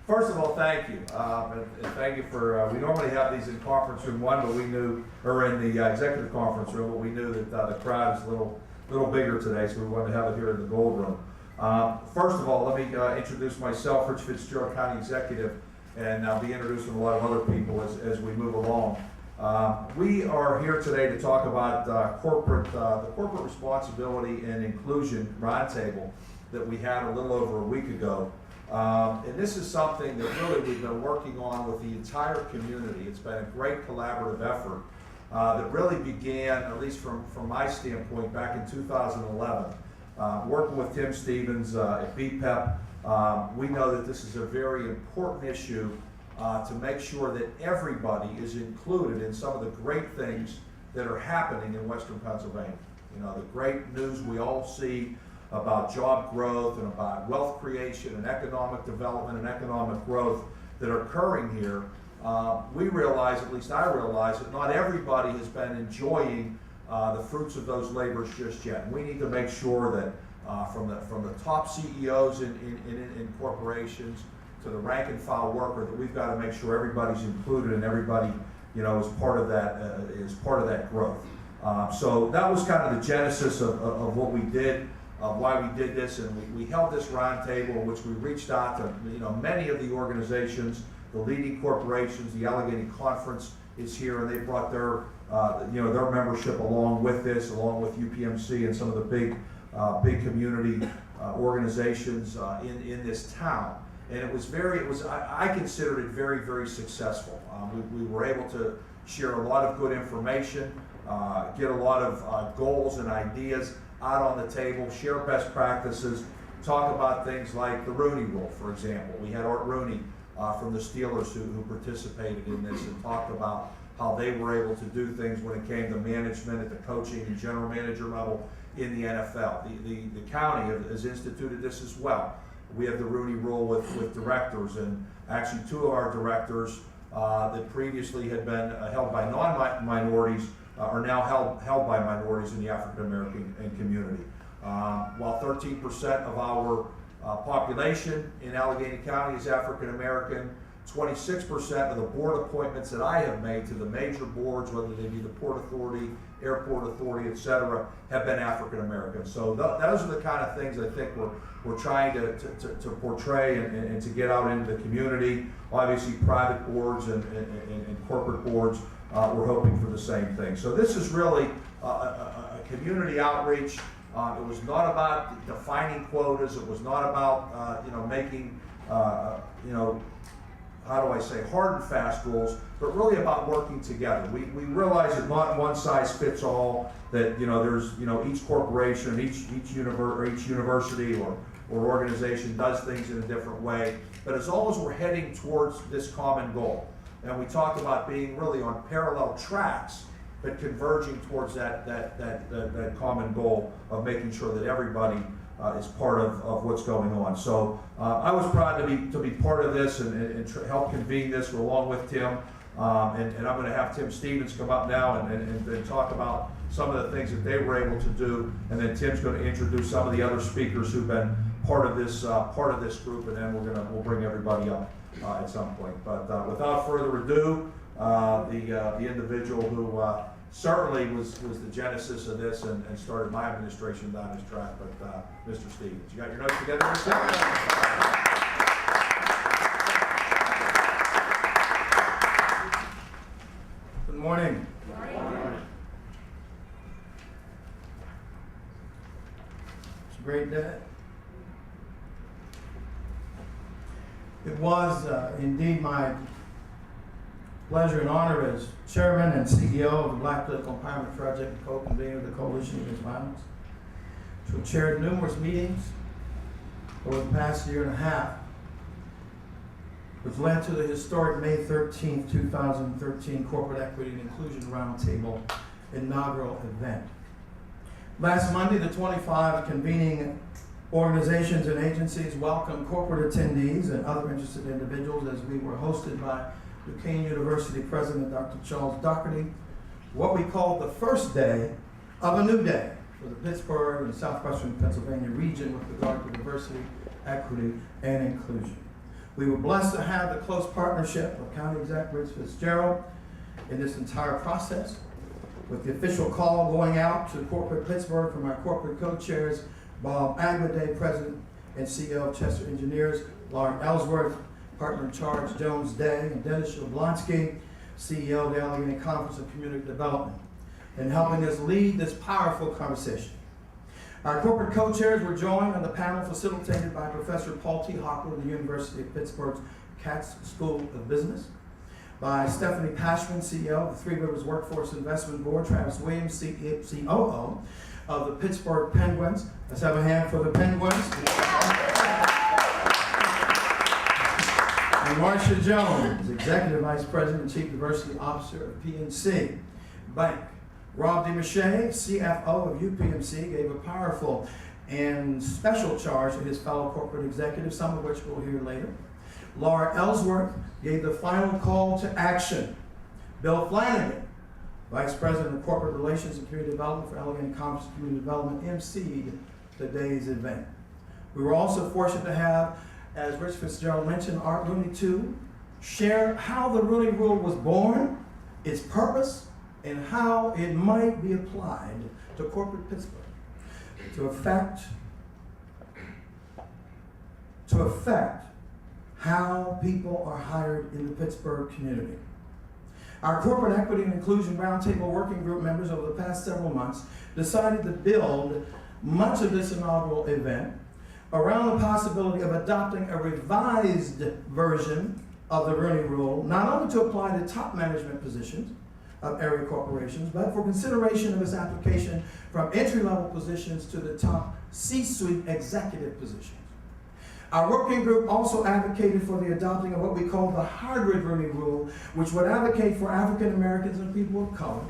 First of all, thank you, and thank you for, we normally have these in conference room 1, but we knew, or in the executive conference room, but we knew that the crowd is a little bigger today, so we wanted to have it here in the Gold Room. First of all, let me introduce myself, Rich Fitzgerald, County Executive, and I'll be introducing a lot of other people as we move along. We are here today to talk about the corporate responsibility and inclusion roundtable that we had a little over a week ago. And this is something that really we've been working on with the entire community. It's been a great collaborative effort that really began, at least from my standpoint, back in 2011. Working with Tim Stevens at BPEP, we know that this is a very important issue to make sure that everybody is included in some of the great things that are happening in Western Pennsylvania. You know, the great news we all see about job growth and about wealth creation and economic development and economic growth that are occurring here. We realize, at least I realize, that not everybody has been enjoying the fruits of those labors just yet. And we need to make sure that from the top CEOs in corporations to the rank and file worker, that we've got to make sure everybody's included and everybody, you know, is part of that growth. So that was kind of the genesis of what we did. Why we did this, and we held this roundtable in which we reached out to many of the organizations, the leading corporations. The Allegheny Conference is here, and they brought their their membership along with this, along with UPMC and some of the big community organizations in this town. And I considered it very, very successful. We were able to share a lot of good information, get a lot of goals and ideas out on the table, share best practices, talk about things like the Rooney Rule, for example. We had Art Rooney from the Steelers who participated in this and talked about how they were able to do things when it came to management at the coaching and general manager level in the NFL. The county has instituted this as well. We have the Rooney Rule with directors, and actually 2 of our directors that previously had been held by non-minorities are now held by minorities in the African American community. While 13% of our population in Allegheny County is African American, 26% of the board appointments that I have made to the major boards, whether they be the Port Authority, Airport Authority, etc., have been African American. So those are the kind of things I think we're trying to portray and to get out into the community. Obviously, private boards and corporate boards, we're hoping for the same thing. So this is really a community outreach. It was not about defining quotas. It was not about making how do I say, hard and fast rules, but really about working together. We realize that not one size fits all, that there's each corporation, each university or organization does things in a different way, but as long as we're heading towards this common goal, and we talk about being really on parallel tracks, but converging towards that common goal of making sure that everybody is part of what's going on. So I was proud to be part of this and help convene this along with Tim. And I'm going to have Tim Stevens come up now and talk about some of the things that they were able to do. And then Tim's going to introduce some of the other speakers who've been part of this group, and then we'll bring everybody up at some point. But without further ado, the individual who certainly was the genesis of this and started my administration down this track, but Mr. Stevens. You got your notes together, Mr. Good morning. Good morning. It's a great day. It was indeed my pleasure and honor as Chairman and CEO of the Black Political Empowerment Project and co-convener of the Coalition Against Violence, to have chaired numerous meetings over the past year and a half, which led to the historic May 13th, 2013 Corporate Equity and Inclusion Roundtable inaugural event. Last Monday, the 25 convening organizations and agencies welcomed corporate attendees and other interested individuals as we were hosted by Duquesne University President Dr. Charles Doherty, what we called the first day of a new day for the Pittsburgh and Southwestern Pennsylvania region with regard to diversity, equity, and inclusion. We were blessed to have the close partnership of County Exec Rich Fitzgerald in this entire process, with the official call going out to corporate Pittsburgh from our corporate co-chairs, Bob Aguaday, President and CEO of Chester Engineers, Lauren Ellsworth, Partner in Charge, Jones Day, and Dennis Jablonski, CEO of the Allegheny Conference of Community Development, in helping us lead this powerful conversation. Our corporate co-chairs were joined on the panel facilitated by Professor Paul T. Hockler of the University of Pittsburgh's Katz School of Business, by Stephanie Pashman, CEO of the Three Rivers Workforce Investment Board, Travis Williams, COO of the Pittsburgh Penguins. Let's have a hand for the Penguins. And Marcia Jones, Executive Vice President and Chief Diversity Officer of PNC Bank. Rob DeMache, CFO of UPMC, gave a powerful and special charge to his fellow corporate executives, some of which we'll hear later. Laura Ellsworth gave the final call to action. Bill Flanagan, Vice President of Corporate Relations and Community Development for Allegheny Conference of Community Development, emceed today's event. We were also fortunate to have, as Rich Fitzgerald mentioned, Art Rooney too, share how the Rooney Rule was born, its purpose, and how it might be applied to corporate Pittsburgh to affect how people are hired in the Pittsburgh community. Our Corporate Equity and Inclusion Roundtable Working Group members over the past several months decided to build much of this inaugural event around the possibility of adopting a revised version of the Rooney Rule, not only to apply to top management positions of area corporations, but for consideration of its application from entry-level positions to the top C-suite executive positions. Our working group also advocated for the adopting of what we call the hybrid Rooney Rule, which would advocate for African Americans and people of color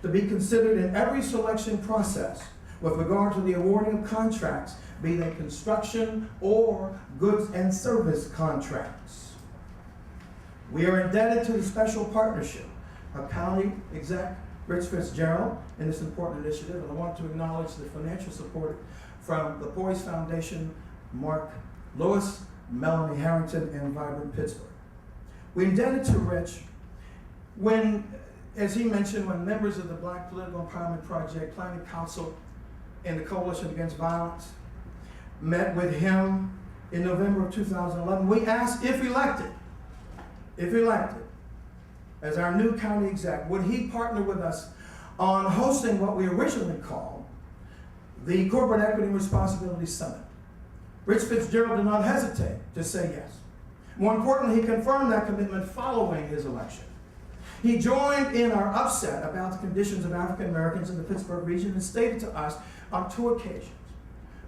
to be considered in every selection process with regard to the awarding of contracts, be they construction or goods and service contracts. We are indebted to the special partnership of County Exec Rich Fitzgerald in this important initiative, and I want to acknowledge the financial support from the Poise Foundation, Mark Lewis, Melanie Harrington, and Vibrant Pittsburgh. We indebted to Rich when, as he mentioned, when members of the Black Political Empowerment Project, Planning Council, and the Coalition Against Violence met with him in November of 2011, we asked if elected, as our new county exec, would he partner with us on hosting what we originally called the Corporate Equity and Responsibility Summit. Rich Fitzgerald did not hesitate to say yes. More importantly, he confirmed that commitment following his election. He joined in our upset about the conditions of African Americans in the Pittsburgh region and stated to us on 2 occasions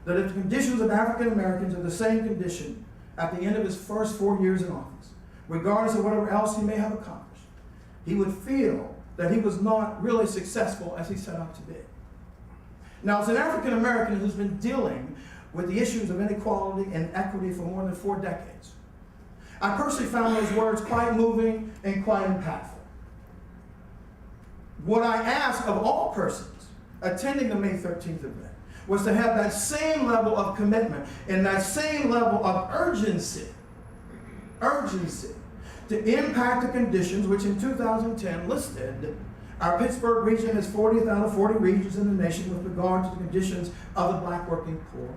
that if the conditions of African Americans are the same condition at the end of his first 4 years in office, regardless of whatever else he may have accomplished, he would feel that he was not really successful as he set out to be. Now, as an African American who's been dealing with the issues of inequality and equity for more than 4 decades, I personally found those words quite moving and quite impactful. What I asked of all persons attending the May 13th event was to have that same level of commitment and that same level of urgency to impact the conditions which in 2010 listed our Pittsburgh region as 40th out of 40 regions in the nation with regard to the conditions of the black working poor,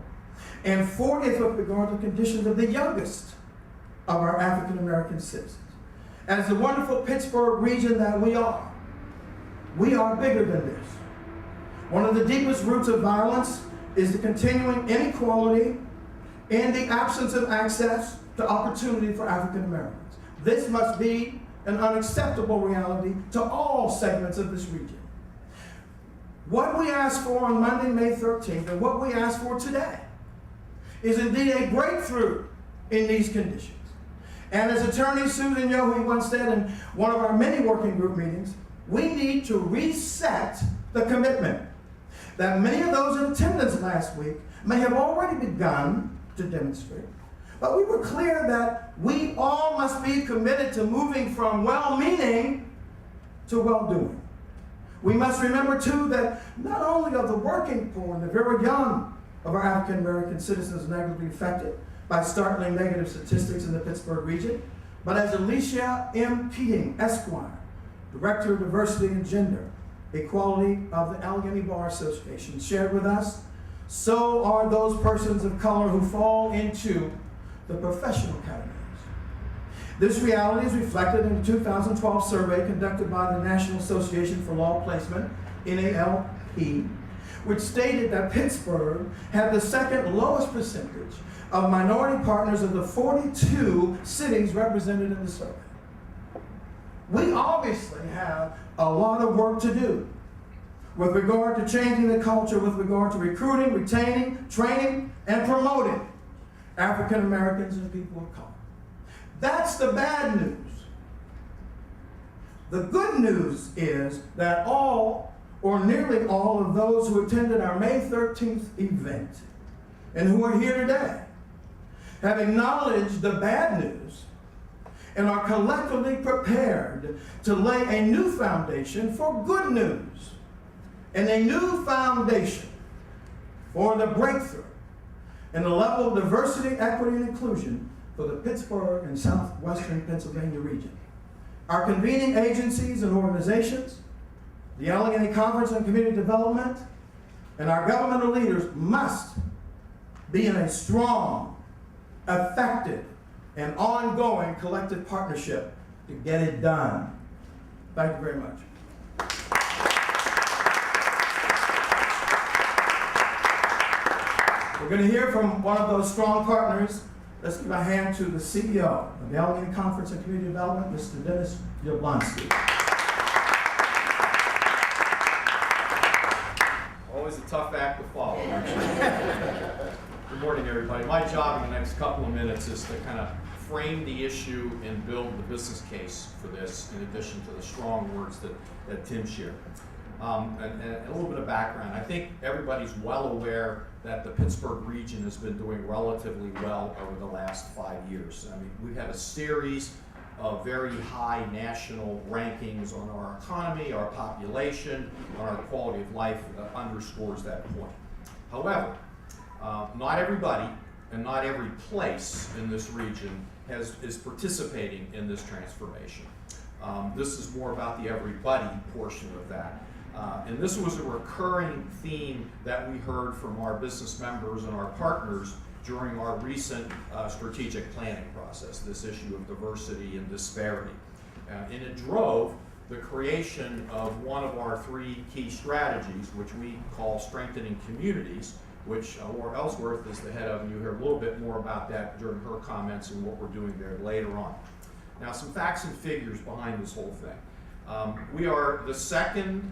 and 40th with regard to the conditions of the youngest of our African American citizens. As the wonderful Pittsburgh region that we are bigger than this. One of the deepest roots of violence is the continuing inequality and the absence of access to opportunity for African Americans. This must be an unacceptable reality to all segments of this region. What we asked for on Monday, May 13th, and what we asked for today is indeed a breakthrough in these conditions. And as Attorney Susan Yohe once said in one of our many working group meetings, we need to reset the commitment that many of those in attendance last week may have already begun to demonstrate. But we were clear that we all must be committed to moving from well-meaning to well-doing. We must remember, too, that not only are the working poor and the very young of our African American citizens negatively affected by startling negative statistics in the Pittsburgh region, but as Alicia M. Keating, Esquire, Director of Diversity and Gender Equality of the Allegheny Bar Association, shared with us, so are those persons of color who fall into the professional categories. This reality is reflected in the 2012 survey conducted by the National Association for Law Placement, NALP, which stated that Pittsburgh had the second lowest percentage of minority partners of the 42 cities represented in the survey. We obviously have a lot of work to do with regard to changing the culture, with regard to recruiting, retaining, training, and promoting African Americans and people of color. That's the bad news. The good news is that all, or nearly all, of those who attended our May 13th event and who are here today have acknowledged the bad news and are collectively prepared to lay a new foundation for good news and a new foundation for the breakthrough in the level of diversity, equity, and inclusion for the Pittsburgh and southwestern Pennsylvania region. Our convening agencies and organizations, the Allegheny Conference on Community Development, and our governmental leaders must be in a strong, effective, and ongoing collective partnership to get it done. Thank you very much. We're going to hear from one of those strong partners. Let's give a hand to the CEO of the Allegheny Conference on Community Development, Mr. Dennis Jablonski. Always a tough act to follow, actually. Good morning, everybody. My job in the next couple of minutes is to kind of frame the issue and build the business case for this, in addition to the strong words that Tim shared. And a little bit of background. I think everybody's well aware that the Pittsburgh region has been doing relatively well over the last 5 years. I mean, we've had a series of very high national rankings on our economy, our population, on our quality of life that underscores that point. However, not everybody and not every place in this region is participating in this transformation. This is more about the everybody portion of that. And this was a recurring theme that we heard from our business members and our partners during our recent strategic planning process, this issue of diversity and disparity. And it drove the creation of one of our 3 key strategies, which we call strengthening communities, which Laura Ellsworth is the head of, and you'll hear a little bit more about that during her comments and what we're doing there later on. Now, some facts and figures behind this whole thing. We are the second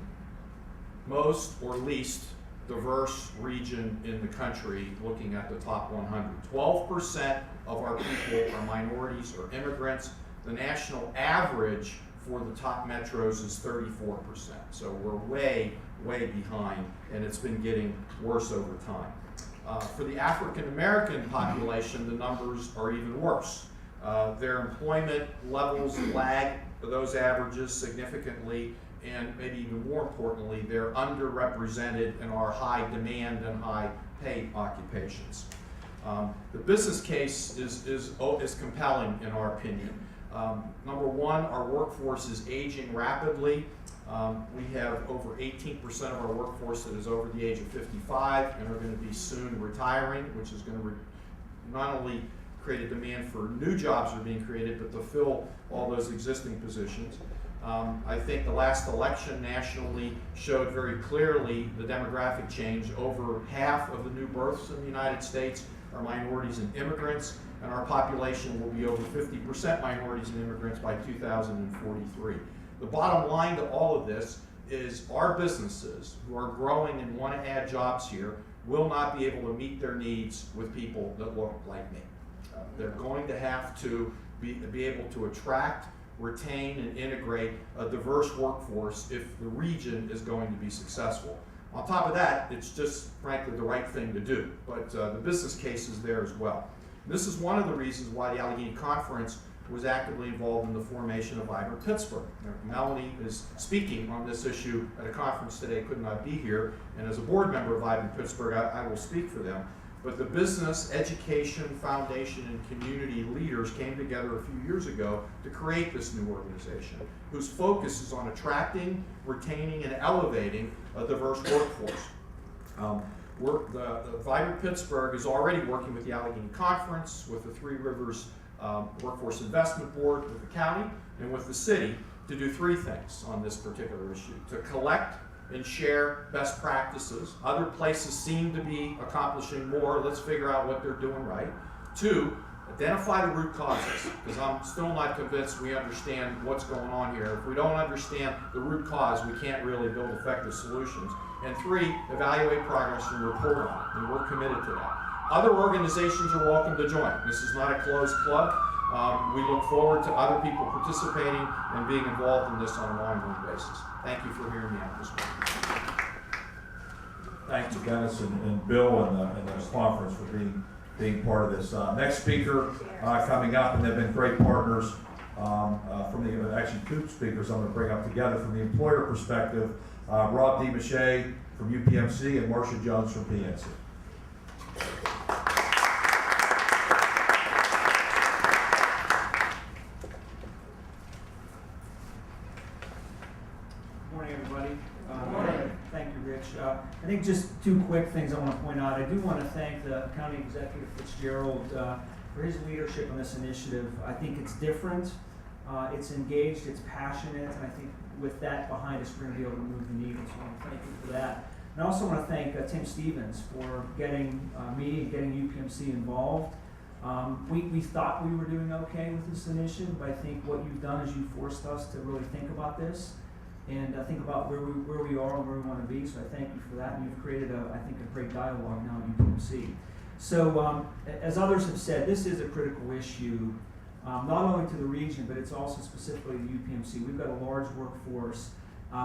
most or least diverse region in the country, looking at the top 100. 12% of our people are minorities or immigrants. The national average for the top metros is 34%. So we're way, way behind, and it's been getting worse over time. For the African American population, the numbers are even worse. Their employment levels lag those averages significantly, and maybe even more importantly, they're underrepresented in our high demand and high paid occupations. The business case is compelling in our opinion. Number one, our workforce is aging rapidly. We have over 18% of our workforce that is over the age of 55 and are going to be soon retiring, which is going to not only create a demand for new jobs that are being created, but to fill all those existing positions. I think the last election nationally showed very clearly the demographic change. Over half of the new births in the United States are minorities and immigrants, and our population will be over 50% minorities and immigrants by 2043. The bottom line to all of this is our businesses who are growing and want to add jobs here will not be able to meet their needs with people that look like me. They're going to have to be able to attract, retain, and integrate a diverse workforce if the region is going to be successful. On top of that, it's just frankly the right thing to do, but the business case is there as well. This is one of the reasons why the Allegheny Conference was actively involved in the formation of Vibrant Pittsburgh. Melanie is speaking on this issue at a conference today, could not be here, and as a board member of Vibrant Pittsburgh, I will speak for them. But the business, education, foundation, and community leaders came together a few years ago to create this new organization, whose focus is on attracting, retaining, and elevating a diverse workforce. The Vibrant Pittsburgh is already working with the Allegheny Conference, with the Three Rivers Workforce Investment Board, with the county, and with the city to do three things on this particular issue: to collect and share best practices. Other places seem to be accomplishing more. Let's figure out what they're doing right. 2, identify the root causes, because I'm still not convinced we understand what's going on here. If we don't understand the root cause, we can't really build effective solutions. And 3, evaluate progress and report on it, and we're committed to that. Other organizations are welcome to join. This is not a closed club. We look forward to other people participating and being involved in this on an ongoing basis. Thank you for hearing me out this morning. Thanks to Dennis and Bill and the conference for being part of this. Next speaker coming up, and they've been great partners from the, actually 2 speakers I'm going to bring up together from the employer perspective, Rob DeMache from UPMC and Marcia Jones from PNC. Morning, everybody. Thank you, Rich. I think just 2 quick things I want to point out. I do want to thank the County Executive Fitzgerald for his leadership on this initiative. I think it's different, it's engaged, it's passionate, and I think with that behind us, we're going to be able to move the needle. So I want to thank you for that. And I also want to thank Tim Stevens for getting me and getting UPMC involved. We thought we were doing okay with this initiative, but I think what you've done is you forced us to really think about this and think about where we are and where we want to be. So I thank you for that. And you've created, I think, a great dialogue now at UPMC. So as others have said, this is a critical issue, not only to the region, but it's also specifically to UPMC. We've got a large workforce.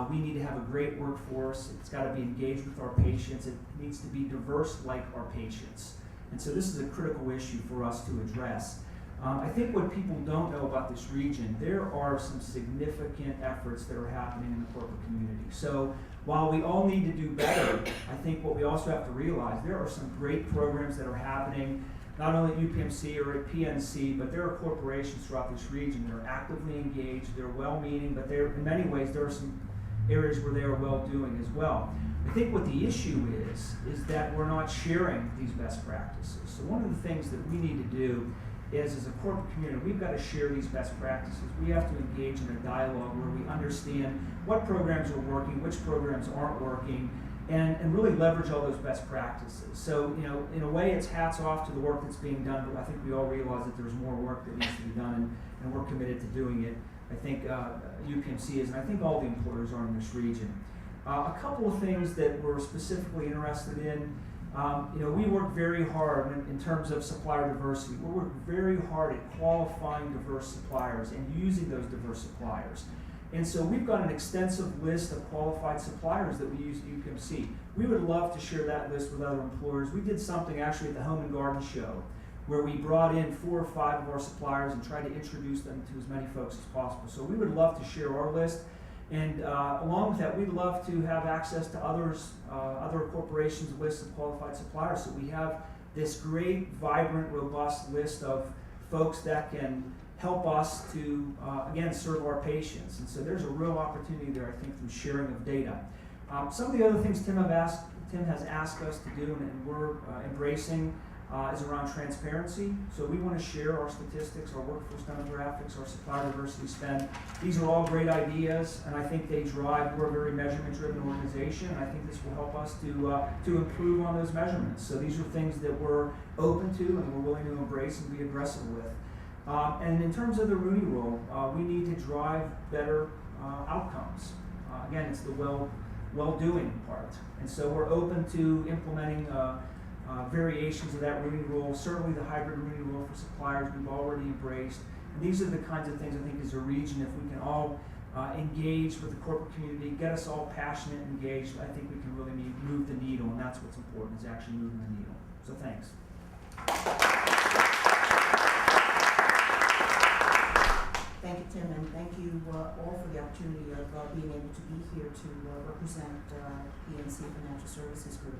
We need to have a great workforce. It's got to be engaged with our patients. It needs to be diverse like our patients. And so this is a critical issue for us to address. I think what people don't know about this region, there are some significant efforts that are happening in the corporate community. So while we all need to do better, I think what we also have to realize, there are some great programs that are happening, not only at UPMC or at PNC, but there are corporations throughout this region that are actively engaged, they're well-meaning, but in many ways there are some areas where they are well-doing as well. I think what the issue is that we're not sharing these best practices. So one of the things that we need to do is, as a corporate community, we've got to share these best practices. We have to engage in a dialogue where we understand what programs are working, which programs aren't working, and really leverage all those best practices. So, in a way, it's hats off to the work that's being done, but I think we all realize that there's more work that needs to be done, and we're committed to doing it. I think UPMC is, and I think all the employers are in this region. A couple of things that we're specifically interested in. We work very hard in terms of supplier diversity. We work very hard at qualifying diverse suppliers and using those diverse suppliers. And so we've got an extensive list of qualified suppliers that we use at UPMC. We would love to share that list with other employers. We did something actually at the Home and Garden Show where we brought in 4 or 5 of our suppliers and tried to introduce them to as many folks as possible. So we would love to share our list. And along with that, we'd love to have access to other corporations' lists of qualified suppliers. So we have this great, vibrant, robust list of folks that can help us to, again, serve our patients. And so there's a real opportunity there, I think, through sharing of data. Some of the other things Tim has asked us to do, and we're embracing, is around transparency. So we want to share our statistics, our workforce demographics, our supplier diversity spend. These are all great ideas, and I think they drive. We're a very measurement-driven organization, and I think this will help us to improve on those measurements. So these are things that we're open to and we're willing to embrace and be aggressive with. And in terms of the Rooney Rule, we need to drive better outcomes. Again, it's the well-doing part. And so we're open to implementing variations of that Rooney Rule. Certainly the hybrid Rooney Rule for suppliers we've already embraced. And these are the kinds of things I think as a region, if we can all engage with the corporate community, get us all passionate and engaged, I think we can really move the needle, and that's what's important, is actually moving the needle. So thanks. Thank you, Tim, and thank you all for the opportunity of being able to be here to represent PNC Financial Services Group.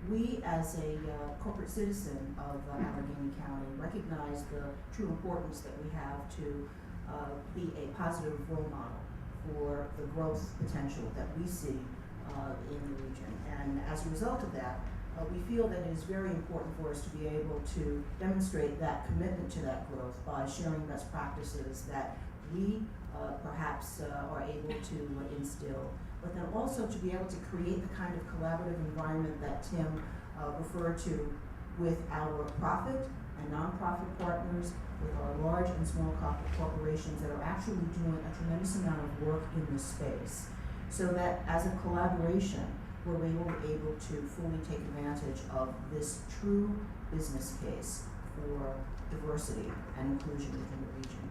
We, as a corporate citizen of Allegheny County, recognize the true importance that we have to be a positive role model for the growth potential that we see in the region. And as a result of that, we feel that it is very important for us to be able to demonstrate that commitment to that growth by sharing best practices that we perhaps are able to instill, but then also to be able to create the kind of collaborative environment that Tim referred to with our profit and nonprofit partners, with our large and small corporations that are actually doing a tremendous amount of work in this space, so that as a collaboration, we're able to fully take advantage of this true business case for diversity and inclusion within the region.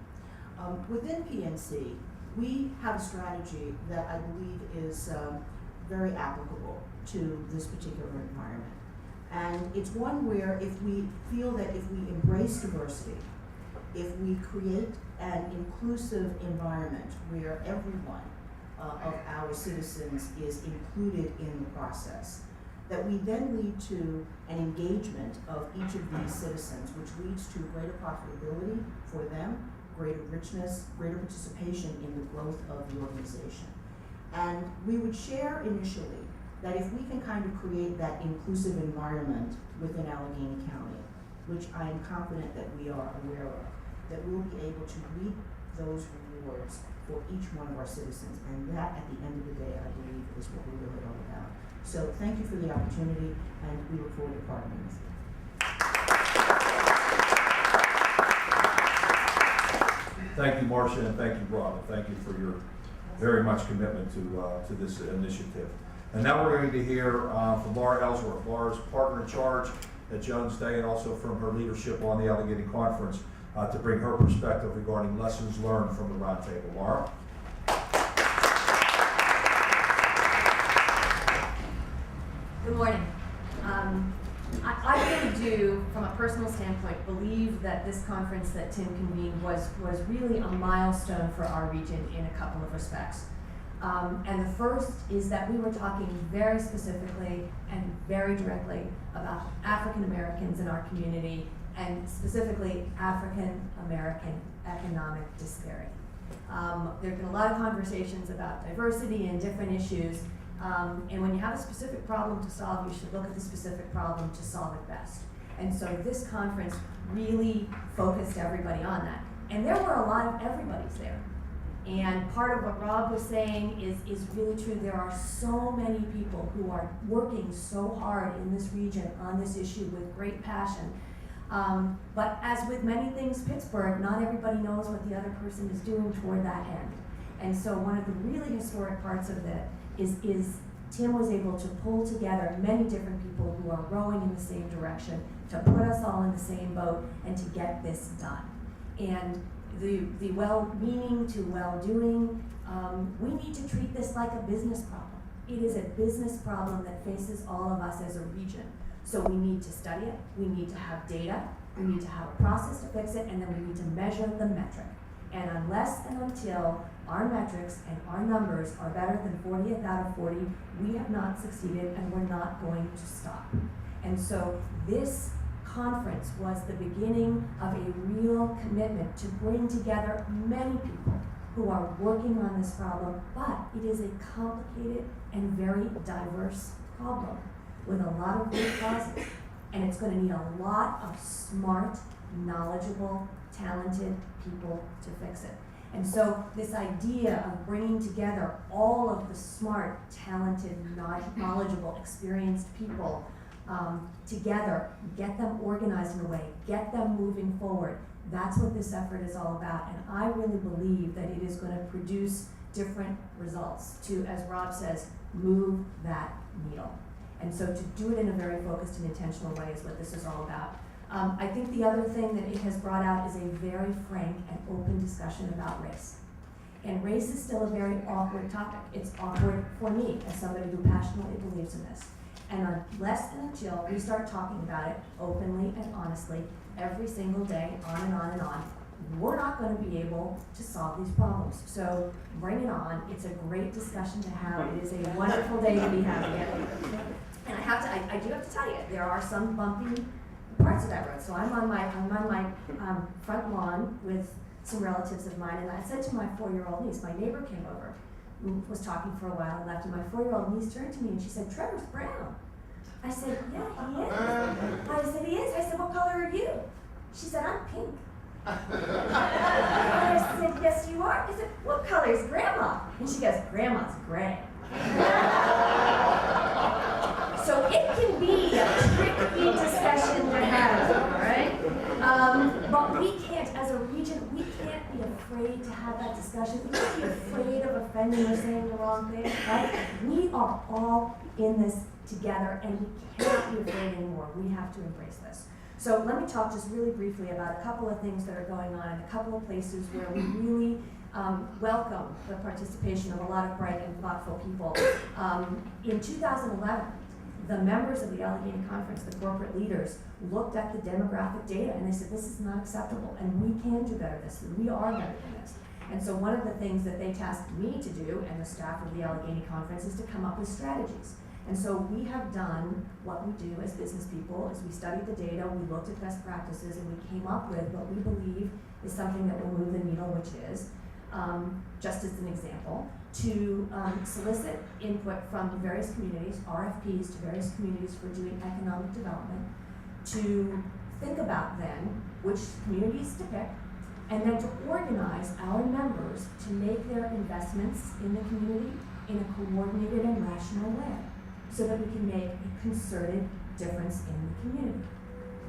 Within PNC, we have a strategy that I believe is very applicable to this particular environment. And it's one where if we feel that if we embrace diversity, if we create an inclusive environment where everyone of our citizens is included in the process, that we then lead to an engagement of each of these citizens, which leads to greater profitability for them, greater richness, greater participation in the growth of the organization. And we would share initially that if we can kind of create that inclusive environment within Allegheny County, which I am confident that we are aware of, that we'll be able to reap those rewards for each one of our citizens. And that, at the end of the day, I believe is what we're really all about. So thank you for the opportunity, and we look forward to partnering with you. Thank you, Marcia, and thank you, Rob, and thank you for your very much commitment to this initiative. And now we're going to hear from Laura Ellsworth, Laura's partner in charge at Jones Day, and also from her leadership on the Allegheny Conference to bring her perspective regarding lessons learned from the Roundtable. Laura? Good morning. I really do, from a personal standpoint, believe that this conference that Tim convened was really a milestone for our region in a couple of respects. And the first is that we were talking very specifically and very directly about African Americans in our community, and specifically African American economic disparity. There have been a lot of conversations about diversity and different issues, and when you have a specific problem to solve, you should look at the specific problem to solve it best. And so this conference really focused everybody on that. And there were a lot of everybody's there. And part of what Rob was saying is really true. There are so many people who are working so hard in this region on this issue with great passion. But as with many things Pittsburgh, not everybody knows what the other person is doing toward that end. And so one of the really historic parts of it is Tim was able to pull together many different people who are rowing in the same direction, to put us all in the same boat and to get this done. And the well-meaning to well-doing, we need to treat this like a business problem. It is a business problem that faces all of us as a region. So we need to study it, we need to have data, we need to have a process to fix it, and then we need to measure the metric. And unless and until our metrics and our numbers are better than 40th out of 40, we have not succeeded, and we're not going to stop. And so this conference was the beginning of a real commitment to bring together many people who are working on this problem, but it is a complicated and very diverse problem with a lot of root causes, and it's going to need a lot of smart, knowledgeable, talented people to fix it. And so this idea of bringing together all of the smart, talented, knowledgeable, experienced people together, get them organized in a way, get them moving forward, that's what this effort is all about. And I really believe that it is going to produce different results to, as Rob says, move that needle. And so to do it in a very focused and intentional way is what this is all about. I think the other thing that it has brought out is a very frank and open discussion about race. And race is still a very awkward topic. It's awkward for me as somebody who passionately believes in this. And unless and until we start talking about it openly and honestly every single day, on and on and on, we're not going to be able to solve these problems. So bring it on. It's a great discussion to have. It is a wonderful day to be having it. And I I do have to tell you, there are some bumpy parts of that road. So I'm on my front lawn with some relatives of mine, and I said to my 4-year-old niece, my neighbor came over, who was talking for a while and left, and my 4-year-old niece turned to me and she said, "Trevor's brown." I said, "Yeah, he is." I said, "He is." I said, "What color are you?" She said, "I'm pink." And I said, "Yes, you are." I said, "What color is Grandma?" And she goes, "Grandma's gray." So it can be a tricky discussion to have, all right? But we can't, as a region, we can't be afraid to have that discussion. We can't be afraid of offending or saying the wrong thing, right? We are all in this together, and we cannot be afraid anymore. We have to embrace this. So let me talk just really briefly about a couple of things that are going on in a couple of places where we really welcome the participation of a lot of bright and thoughtful people. In 2011, the members of the Allegheny Conference, the corporate leaders, looked at the demographic data and they said, this is not acceptable and we can do better than this, we are better than this. And so one of the things that they tasked me to do and the staff of the Allegheny Conference is to come up with strategies. And so we have done what we do as business people, is we studied the data, we looked at best practices, and we came up with what we believe is something that will move the needle, which is, just as an example, to solicit input from various communities, RFPs to various communities for doing economic development, to think about then which communities to pick, and then to organize our members to make their investments in the community in a coordinated and rational way, so that we can make a concerted difference in the community.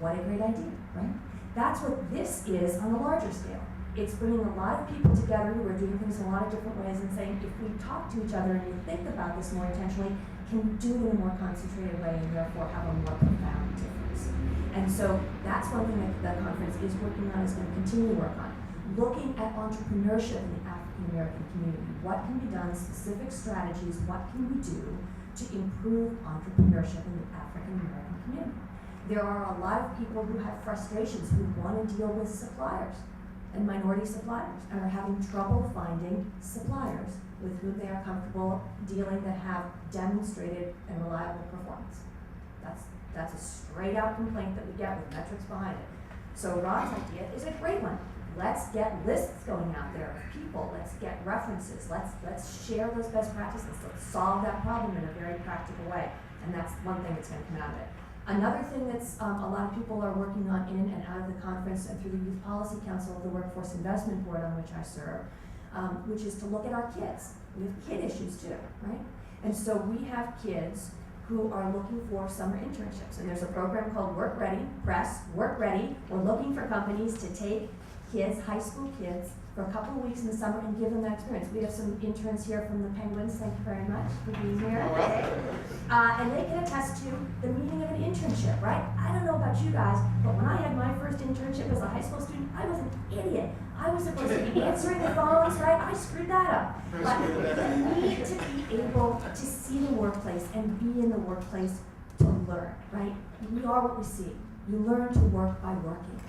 What a great idea, right? That's what this is on a larger scale. It's bringing a lot of people together who are doing things in a lot of different ways and saying, if we talk to each other and we think about this more intentionally, can we do it in a more concentrated way and therefore have a more profound difference? And so that's one thing that the conference is working on, is going to continue to work on. Looking at entrepreneurship in the African American community. What can be done, specific strategies, what can we do to improve entrepreneurship in the African American community? There are a lot of people who have frustrations, who want to deal with suppliers and minority suppliers, and are having trouble finding suppliers with whom they are comfortable dealing that have demonstrated and reliable performance. That's a straight out complaint that we get with metrics behind it. So Rob's idea is a great one. Let's get lists going out there of people, let's get references, let's share those best practices, let's solve that problem in a very practical way. And that's one thing that's going to come out of it. Another thing that's a lot of people are working on in and out of the conference and through the Youth Policy Council of the Workforce Investment Board, on which I serve, which is to look at our kids. We have kid issues too, right? And so we have kids who are looking for summer internships. And there's a program called Work Ready, Press, Work Ready. We're looking for companies to take kids, high school kids, for a couple of weeks in the summer and give them that experience. We have some interns here from the Penguins, thank you very much for being here today. And they can attest to the meaning of an internship, right? I don't know about you guys, but when I had my first internship as a high school student, I was an idiot. I was supposed to be answering the phones, right? I screwed that up. But you need to be able to see the workplace and be in the workplace to learn, right? We are what we see. You learn to work by working.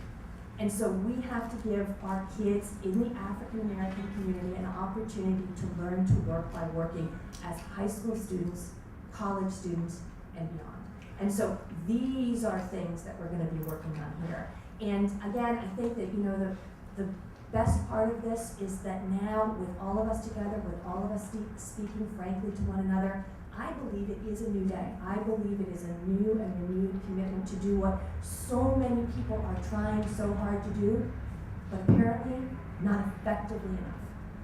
And so we have to give our kids in the African American community an opportunity to learn to work by working as high school students, college students, and beyond. And so these are things that we're going to be working on here. And again, I think that, you know, the best part of this is that now, with all of us together, with all of us speaking frankly to one another, I believe it is a new day. I believe it is a new and renewed commitment to do what so many people are trying so hard to do, but apparently not effectively enough.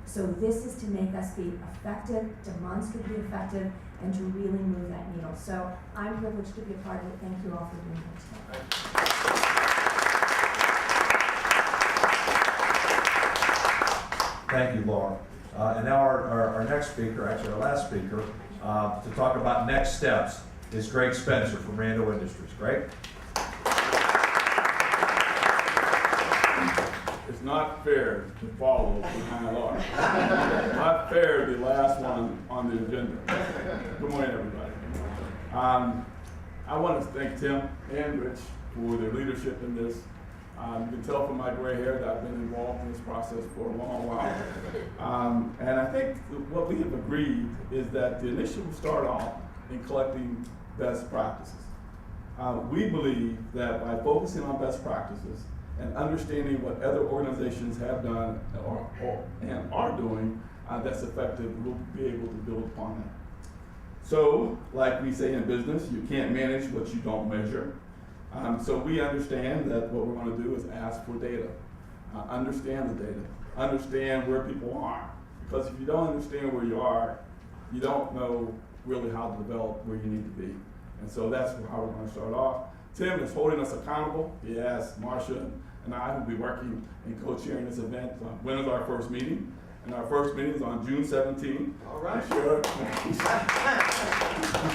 So this is to make us be effective, demonstrably effective, and to really move that needle. So I'm privileged to be a part of it. Thank you all for being here today. Thank you, Laura. And now our next speaker, actually our last speaker, to talk about next steps is Greg Spencer from Rando Industries. Greg? It's not fair to follow behind Laura. Not fair to be the last one on the agenda. Good morning, everybody. I want to thank Tim and Rich for their leadership in this. You can tell from my gray hair that I've been involved in this process for a long while. And I think what we have agreed is that the initiative will start off in collecting best practices. We believe that by focusing on best practices and understanding what other organizations have done and are doing that's effective, we'll be able to build upon that. So, like we say in business, you can't manage what you don't measure. So we understand that what we're going to do is ask for data, understand the data, understand where people are. Because if you don't understand where you are, you don't know really how to develop where you need to be. And so that's how we're going to start off. Tim is holding us accountable. He asked Marcia and I will be working and co-chairing this event. When is our first meeting? And our first meeting is on June 17th. All right. We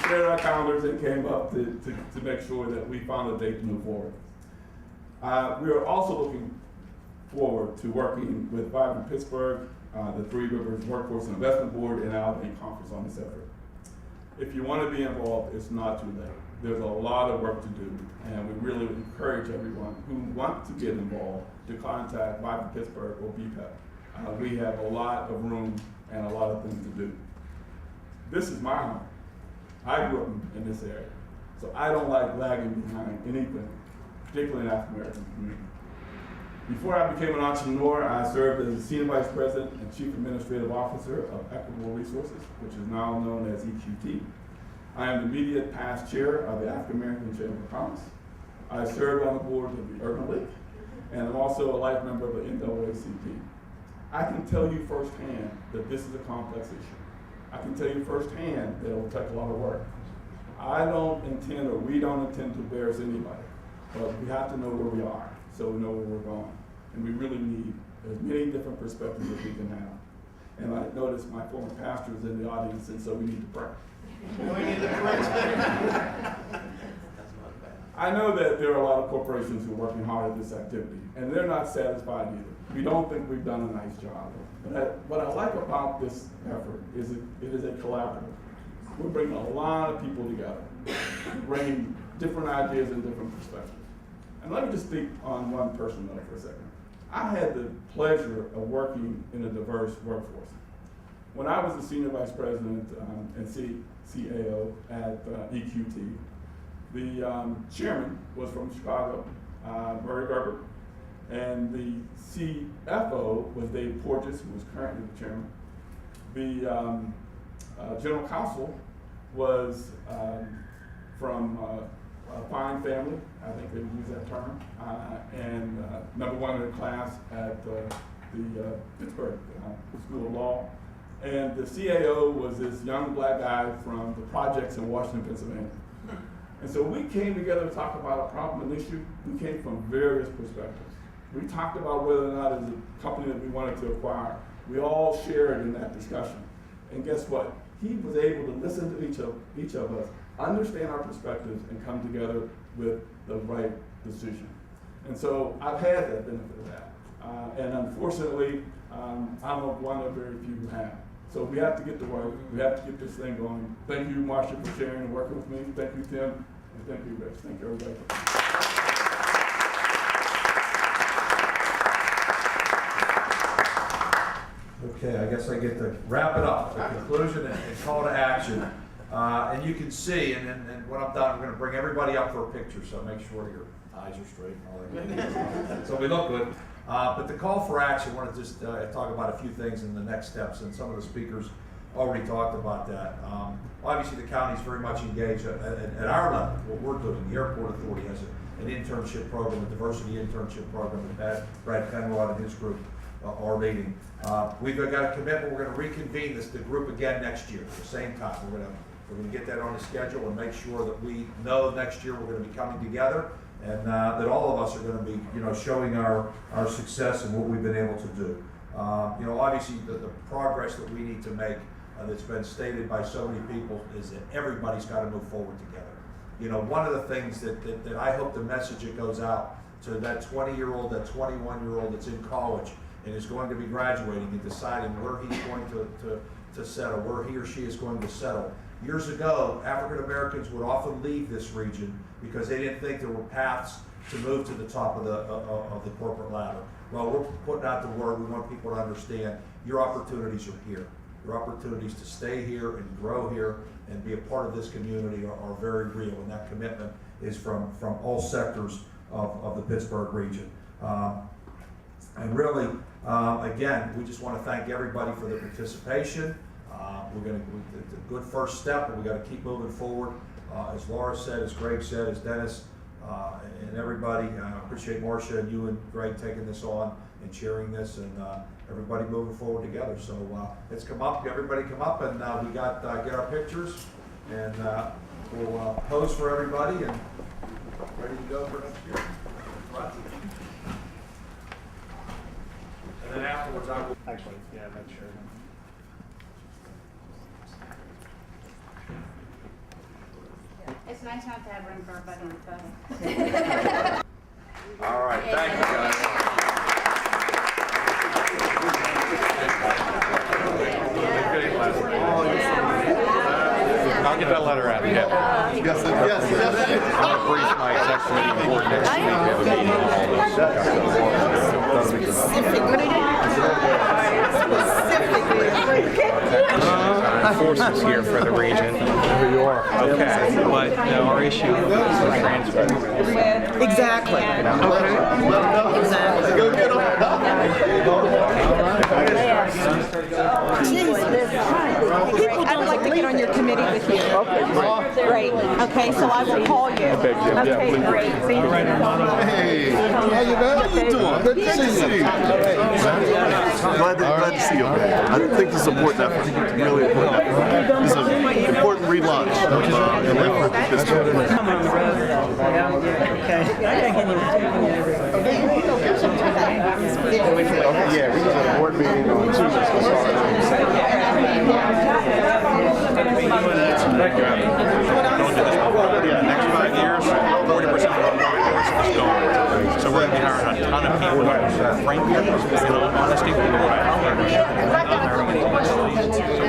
shared our calendars and came up to make sure that we found a date to move forward. We are also looking forward to working with Vibrant Pittsburgh, the Three Rivers Workforce and Investment Board, and Allegheny Conference on this effort. If you want to be involved, it's not too late. There's a lot of work to do, and we really encourage everyone who wants to get involved to contact Vibrant Pittsburgh or BPEP. We have a lot of room and a lot of things to do. This is my home. I grew up in this area, so I don't like lagging behind anything, particularly in the African American community. Before I became an entrepreneur, I served as the Senior Vice President and Chief Administrative Officer of Equitable Resources, which is now known as EQT. I am the immediate past chair of the African American Chamber of Commerce. I served on the board of the Urban League, and I'm also a life member of the NAACP. I can tell you firsthand that this is a complex issue. I can tell you firsthand that it will take a lot of work. I don't intend, or we don't intend to embarrass anybody, but we have to know where we are so we know where we're going. And we really need as many different perspectives as we can have. And I noticed my former pastor is in the audience, and so we need to pray. We need to pray. I know that there are a lot of corporations who are working hard at this activity, and they're not satisfied either. We don't think we've done a nice job. But what I like about this effort is it is a collaborative. We're bringing a lot of people together, bringing different ideas and different perspectives. And let me just speak on one person though for a second. I had the pleasure of working in a diverse workforce. When I was the Senior Vice President and CAO at EQT, the chairman was from Chicago, Murray Gerber, and the CFO was Dave Porges, who was currently the chairman. The general counsel was from a fine family, I think they would use that term, and number one in their class at the Pittsburgh School of Law. And the CAO was this young black guy from the projects in Washington, Pennsylvania. And so we came together to talk about a problem and issue. We came from various perspectives. We talked about whether or not as a company that we wanted to acquire. We all shared in that discussion. And guess what? He was able to listen to each of us, understand our perspectives, and come together with the right decision. And so I've had that benefit of that. And unfortunately, I'm one of very few who have. So we have to get to work. We have to get this thing going. Thank you, Marcia, for sharing and working with me. Thank you, Tim. And thank you, Rich. Thank you, everybody. Okay, I guess I get to wrap it up, the conclusion and call to action. And you can see, and when I'm done, I'm going to bring everybody up for a picture, so make sure your eyes are straight and all that good stuff. So we look good. But the call for action, I want to just talk about a few things in the next steps, and some of the speakers already talked about that. Obviously, the county is very much engaged at our level. What we're doing, the Airport Authority has an internship program, a diversity internship program that Brad Penrod and his group are leading. We've got a commitment. We're going to reconvene the group again next year at the same time. We're going to get that on the schedule and make sure that we know next year we're going to be coming together, and that all of us are going to be, showing our success and what we've been able to do. Obviously the progress that we need to make that's been stated by so many people is that everybody's got to move forward together. One of the things that I hope the message that goes out to that 20-year-old, that 21-year-old that's in college and is going to be graduating and deciding where he's going to settle, where he or she is going to settle. Years ago, African Americans would often leave this region because they didn't think there were paths to move to the top of the corporate ladder. Well, we're putting out the word. We want people to understand your opportunities are here. Your opportunities to stay here and grow here and be a part of this community are very real, and that commitment is from all sectors of the Pittsburgh region. And really, again, we just want to thank everybody for their participation. It's a good first step, but we got to keep moving forward. As Laura said, as Greg said, as Dennis, and everybody, I appreciate Marcia and you and Greg taking this on and chairing this, and everybody moving forward together. So let's come up, everybody come up, and we got get our pictures, and we'll pose for everybody, and ready to go for next year. Right. And then afterwards, I will. Actually, yeah, make sure. It's nice not to have room for everybody on the phone. All right, thank you, guys. I'll get that letter out. Yeah. Yes. I'm going to brief my exec committee board next week. We have a meeting on all this. Forces here for the region. Here you are. Okay. But our issue is the transfer. Exactly. Okay. Exactly. Go get People don't like to get on your committee with you. Okay, great. Okay, so I will call you. Okay, great. Thank you. Hey, how you doing? Good to see you. Glad to see you. I think this is important effort. It's really important effort. This is an important relaunch of an effort that Pittsburgh. Yeah, we just had a board meeting on Tuesday. Next 5 years, 40% of our workforce is gone. So we're going to be hiring a ton of people. Frankly, in all honesty, we don't hire. So